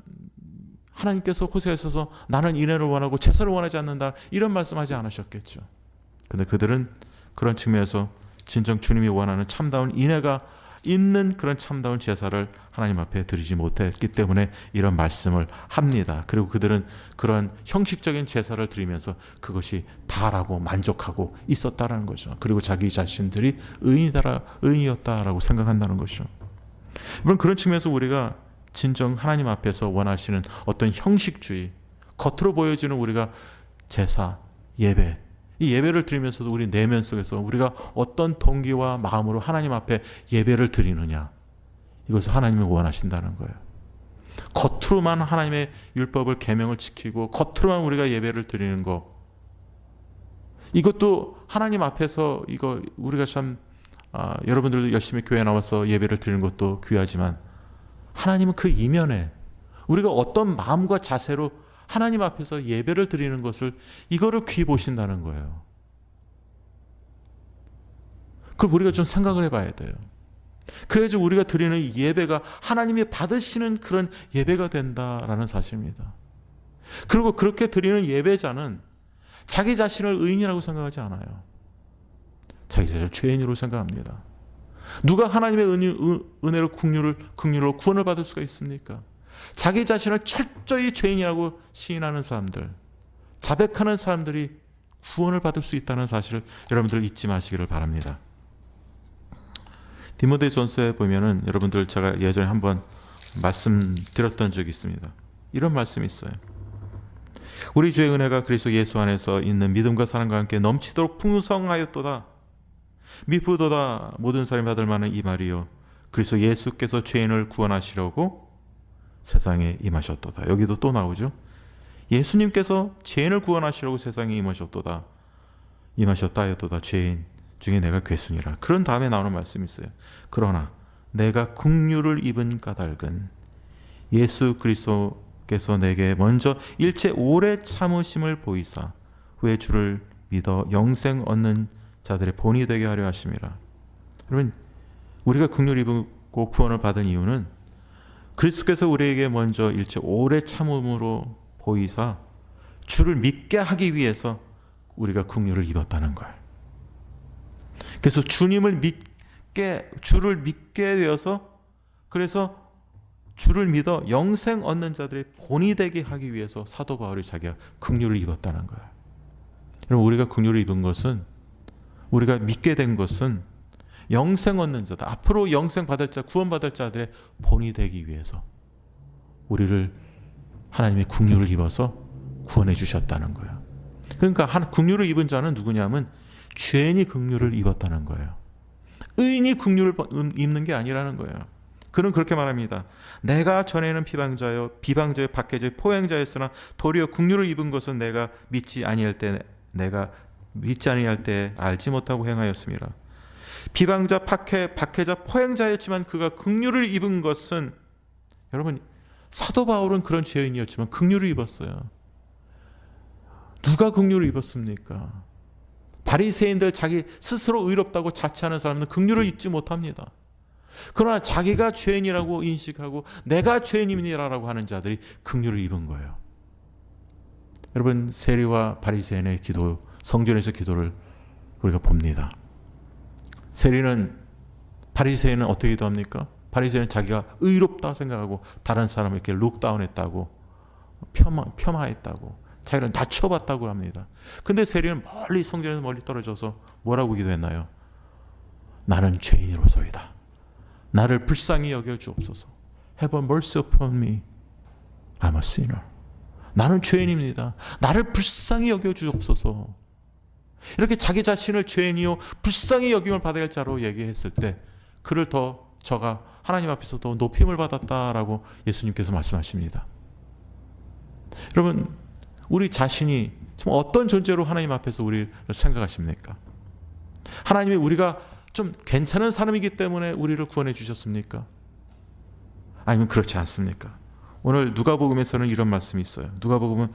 하나님께서 호세아서서 나는 인애를 원하고 제사를 원하지 않는다 이런 말씀하지 않으셨겠죠. 그런데 그들은 그런 측면에서 진정 주님이 원하는 참다운 인애가 있는 그런 참다운 제사를 하나님 앞에 드리지 못했기 때문에 이런 말씀을 합니다. 그리고 그들은 그런 형식적인 제사를 드리면서 그것이 다라고 만족하고 있었다라는 거죠. 그리고 자기 자신들이 의인이었다라고 생각한다는 것이죠. 물론 그런 측면에서 우리가 진정 하나님 앞에서 원하시는 어떤 형식주의, 겉으로 보여지는 우리가 제사, 예배, 이 예배를 드리면서도 우리 내면 속에서 우리가 어떤 동기와 마음으로 하나님 앞에 예배를 드리느냐, 이것을 하나님이 원하신다는 거예요. 겉으로만 하나님의 율법을 계명을 지키고 겉으로만 우리가 예배를 드리는 거, 이것도 하나님 앞에서 이거 우리가 참 여러분들도 열심히 교회 나와서 예배를 드리는 것도 귀하지만 하나님은 그 이면에 우리가 어떤 마음과 자세로 하나님 앞에서 예배를 드리는 것을, 이거를 귀히 보신다는 거예요. 그걸 우리가 좀 생각을 해봐야 돼요. 그래야지 우리가 드리는 예배가 하나님이 받으시는 그런 예배가 된다라는 사실입니다. 그리고 그렇게 드리는 예배자는 자기 자신을 의인이라고 생각하지 않아요. 자기 자신을 죄인으로 생각합니다. 누가 하나님의 은혜로 긍휼로 구원을 받을 수가 있습니까? 자기 자신을 철저히 죄인이라고 시인하는 사람들, 자백하는 사람들이 구원을 받을 수 있다는 사실을 여러분들 잊지 마시기를 바랍니다. 디모데전서에 보면은 여러분들 제가 예전에 한번 말씀드렸던 적이 있습니다. 이런 말씀이 있어요. 우리 주의 은혜가 그리스도 예수 안에서 있는 믿음과 사랑과 함께 넘치도록 풍성하였도다. 미쁘도다 모든 사람이 받을 만한 이 말이요, 그리스도 예수께서 죄인을 구원하시려고 세상에 임하셨도다. 여기도 또 나오죠. 예수님께서 죄인을 구원하시려고 세상에 임하셨다 하였도다. 죄인 중에 내가 괴순이라. 그런 다음에 나오는 말씀이 있어요. 그러나 내가 긍휼을 입은 까닭은 예수 그리스도께서 내게 먼저 일체 오래 참으심을 보이사 후에 주를 믿어 영생 얻는 자들의 본이 되게 하려 하심이라. 여러분, 우리가 긍휼을 입고 구원을 받은 이유는 그리스도께서 우리에게 먼저 일체 오래 참음으로 보이사 주를 믿게 하기 위해서 우리가 긍휼을 입었다는 거예요. 그래서 주를 믿게 되어서, 그래서 주를 믿어 영생 얻는 자들의 본이 되게 하기 위해서 사도 바울이 자기가 긍휼을 입었다는 거예요. 여러분, 우리가 긍휼을 입은 것은, 우리가 믿게 된 것은 영생 얻는 자다. 앞으로 영생 받을 자, 구원 받을 자들의 본이 되기 위해서 우리를 하나님의 긍휼을 입어서 구원해 주셨다는 거예요. 그러니까 긍휼을 입은 자는 누구냐면 죄인이 긍휼을 입었다는 거예요. 의인이 긍휼을 입는 게 아니라는 거예요. 그는 그렇게 말합니다. 내가 전에는 비방자요 박해자요 포행자였으나 도리어 긍휼을 입은 것은 내가 믿지 아니할 때 알지 못하고 행하였습니다. 비방자 박해자 포행자였지만 그가 긍휼을 입은 것은, 여러분, 사도 바울은 그런 죄인이었지만 긍휼을 입었어요. 누가 긍휼을 입었습니까? 바리새인들, 자기 스스로 의롭다고 자처하는 사람은 긍휼을 입지 못합니다. 그러나 자기가 죄인이라고 인식하고 내가 죄인입니다라고 하는 자들이 긍휼을 입은 거예요. 여러분, 세리와 바리새인의 기도, 성전에서 기도를 우리가 봅니다. 세리는, 바리새인은 어떻게 기도합니까? 바리새인은 자기가 의롭다 생각하고 다른 사람을 이렇게 룩다운했다고, 폄하했다고, 자기를 낮춰봤다고 합니다. 근데 세리는 멀리, 성전에서 멀리 떨어져서 뭐라고 기도했나요? 나는 죄인으로소이다. 나를 불쌍히 여겨 주옵소서. Have mercy upon me. I'm a sinner. 나는 죄인입니다. 나를 불쌍히 여겨 주옵소서. 이렇게 자기 자신을 죄인이요 불쌍히 여김을 받아야 할 자로 얘기했을 때 그를 더 저가 하나님 앞에서 더 높임을 받았다라고 예수님께서 말씀하십니다. 여러분, 우리 자신이 정말 어떤 존재로 하나님 앞에서 우리를 생각하십니까? 하나님이 우리가 좀 괜찮은 사람이기 때문에 우리를 구원해 주셨습니까? 아니면 그렇지 않습니까? 오늘 누가복음에서는 이런 말씀이 있어요. 누가복음은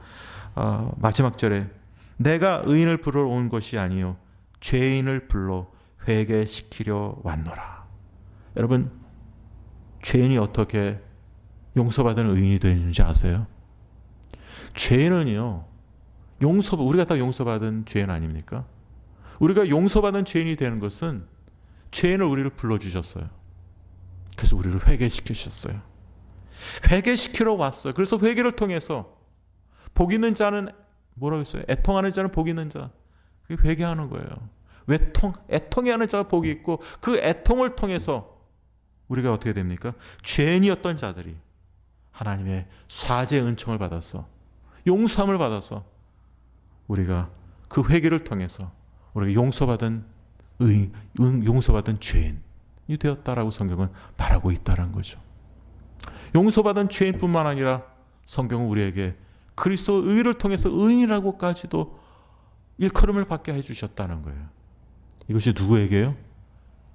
마지막 절에 내가 의인을 부르러 온 것이 아니요 죄인을 불러 회개시키려 왔노라. 여러분, 죄인이 어떻게 용서받은 의인이 되는지 아세요? 죄인은요, 우리가 다 용서받은 죄인 아닙니까? 우리가 용서받은 죄인이 되는 것은 죄인을 우리를 불러주셨어요. 그래서 우리를 회개시키셨어요. 회개시키러 왔어요. 그래서 회개를 통해서 복 있는 자는 뭐라고 했어요? 애통하는 자는 복 있는 자. 그게 회개하는 거예요. 애통해하는 자가 복이 있고 그 애통을 통해서 우리가 어떻게 됩니까? 죄인이었던 자들이 하나님의 사죄 은총을 받아서 용서함을 받아서 우리가 그 회개를 통해서 우리가 용서받은 죄인이 되었다라고 성경은 말하고 있다는 거죠. 용서받은 죄인뿐만 아니라 성경은 우리에게 그리스도 의를 통해서 의인이라고까지도 일컬음을 받게 해주셨다는 거예요. 이것이 누구에게요?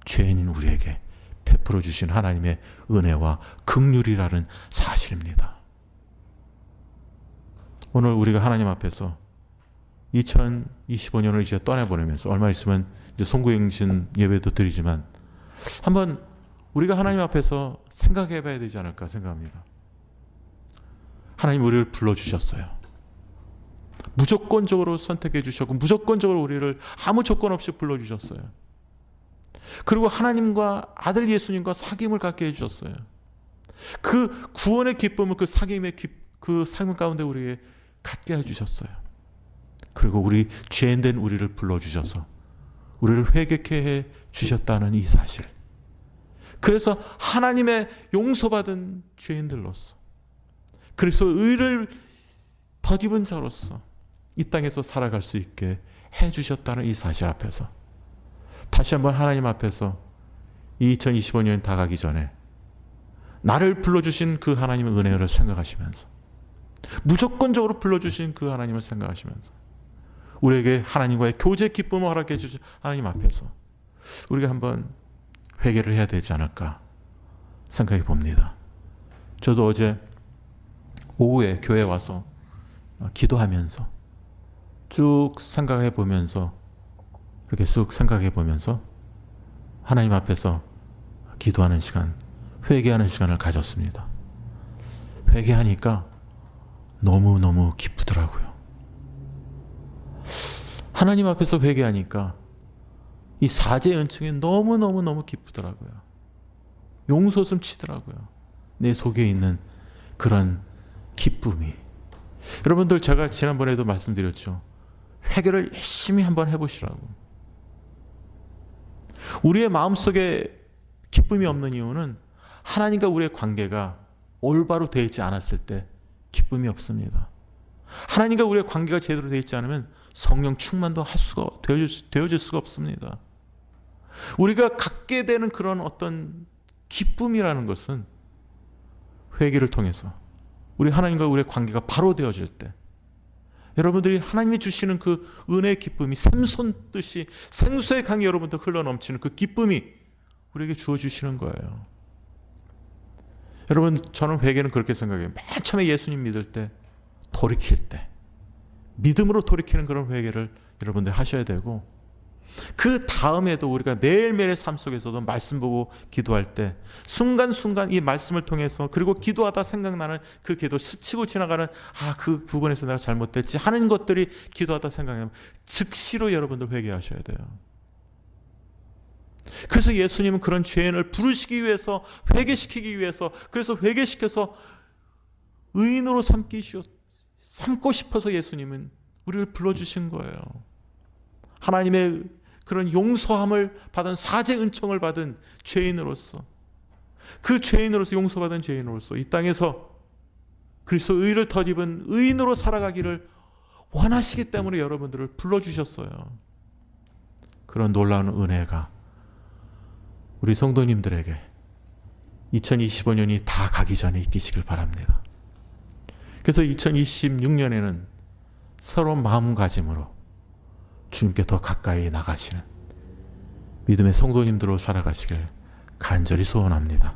죄인인 우리에게 베풀어 주신 하나님의 은혜와 긍휼이라는 사실입니다. 오늘 우리가 하나님 앞에서 2025년을 이제 떠나보내면서 얼마 있으면 이제 송구행신 예배도 드리지만 한번 우리가 하나님 앞에서 생각해 봐야 되지 않을까 생각합니다. 하나님 우리를 불러주셨어요. 무조건적으로 선택해 주셨고 무조건적으로 우리를 아무 조건 없이 불러주셨어요. 그리고 하나님과 아들 예수님과 사귐을 갖게 해주셨어요. 그 구원의 기쁨을 그 사귐 가운데 우리에게 갖게 해주셨어요. 그리고 죄인된 우리를 불러주셔서 우리를 회개케 해 주셨다는 이 사실. 그래서 하나님의 용서받은 죄인들로서 그래서 의를 덧입은 자로서 이 땅에서 살아갈 수 있게 해 주셨다는 이 사실 앞에서 다시 한번 하나님 앞에서 2025년이 다가기 전에 나를 불러주신 그 하나님의 은혜를 생각하시면서 무조건적으로 불러주신 그 하나님을 생각하시면서 우리에게 하나님과의 교제 기쁨을 허락해 주신 하나님 앞에서 우리가 한번 회개를 해야 되지 않을까 생각해 봅니다. 저도 어제 오후에 교회 와서 기도하면서 쭉 생각해 보면서 이렇게 쑥 생각해 보면서 하나님 앞에서 기도하는 시간, 회개하는 시간을 가졌습니다. 회개하니까 너무너무 기쁘더라고요. 하나님 앞에서 회개하니까 이 사죄 은총이 너무너무 기쁘더라고요. 용솟음 치더라고요. 내 속에 있는 그런 기쁨이. 여러분들 제가 지난번에도 말씀드렸죠. 회개를 열심히 한번 해보시라고. 우리의 마음속에 기쁨이 없는 이유는 하나님과 우리의 관계가 올바로 되어 있지 않았을 때 기쁨이 없습니다. 하나님과 우리의 관계가 제대로 되어 있지 않으면 성령 충만도 되어질 수가 없습니다. 우리가 갖게 되는 그런 어떤 기쁨이라는 것은 회개를 통해서 우리 하나님과 우리의 관계가 바로 되어질 때, 여러분들이 하나님이 주시는 그 은혜의 기쁨이 샘솟듯이 생수의 강이 여러분들 흘러넘치는 그 기쁨이 우리에게 주어주시는 거예요. 여러분, 저는 회개는 그렇게 생각해요. 맨 처음에 예수님 믿을 때, 돌이킬 때, 믿음으로 돌이키는 그런 회개를 여러분들 하셔야 되고, 그 다음에도 우리가 매일매일의 삶 속에서도 말씀 보고 기도할 때 순간순간 이 말씀을 통해서, 그리고 기도하다 생각나는 그 기도, 스치고 지나가는 그 부분에서 내가 잘못됐지 하는 것들이 기도하다 생각나면 즉시로 여러분들 회개하셔야 돼요. 그래서 예수님은 그런 죄인을 부르시기 위해서, 회개시키기 위해서, 그래서 회개시켜서 의인으로 삼고 싶어서 예수님은 우리를 불러주신 거예요. 하나님의 그런 용서함을 받은, 사죄 은총을 받은 죄인으로서, 그 죄인으로서, 용서받은 죄인으로서 이 땅에서 그리스도 의를 덧입은 의인으로 살아가기를 원하시기 때문에 여러분들을 불러주셨어요. 그런 놀라운 은혜가 우리 성도님들에게 2025년이 다 가기 전에 있기시길 바랍니다. 그래서 2026년에는 새로운 마음가짐으로 주님께 더 가까이 나가시는 믿음의 성도님들로 살아가시길 간절히 소원합니다.